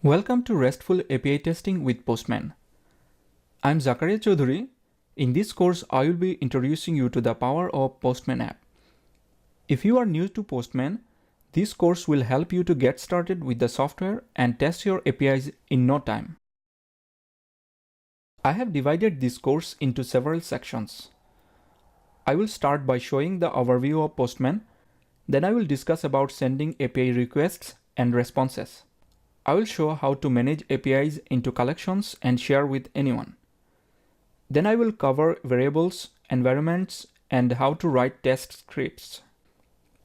Welcome to RESTful API Testing with Postman. I'm Zakaria Choudhury. In this course, I will be introducing you to the power of Postman app. If you are new to Postman, this course will help you to get started with the software and test your APIs in no time. I have divided this course into several sections. I will start by showing the overview of Postman. Then I will discuss about sending API requests and responses. I will show how to manage APIs into collections and share with anyone. Then I will cover variables, environments, and how to write test scripts.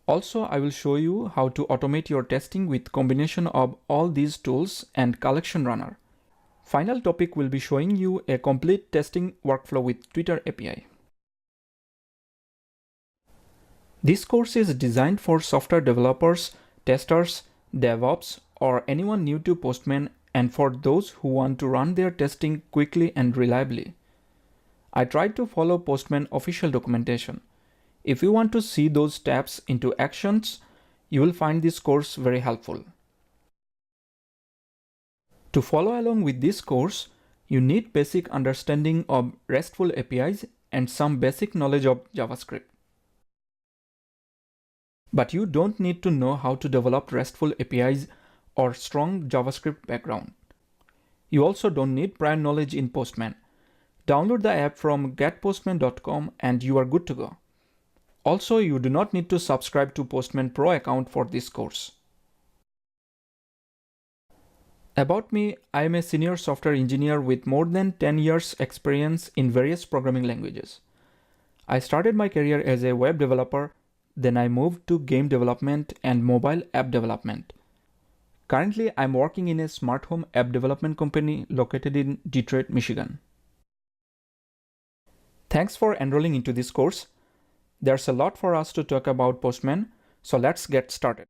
Also, I will show you how to automate your testing with combination of all these tools and collection runner. Final topic will be showing you a complete testing workflow with Twitter API. This course is designed for software developers, testers, DevOps, or anyone new to Postman, and for those who want to run their testing quickly and reliably. I tried to follow Postman official documentation. If you want to see those steps into actions, you will find this course very helpful. To follow along with this course, you need basic understanding of RESTful APIs and some basic knowledge of JavaScript. But you don't need to know how to develop RESTful APIs or strong JavaScript background. You also don't need prior knowledge in Postman. Download the app from getpostman.com and you are good to go. Also, you do not need to subscribe to Postman Pro account for this course. About me, I am a senior software engineer with more than 10 years experience in various programming languages. I started my career as a web developer, then I moved to game development and mobile app development. Currently, I'm working in a smart home app development company located in Detroit, Michigan. Thanks for enrolling into this course. There's a lot for us to talk about Postman, so let's get started.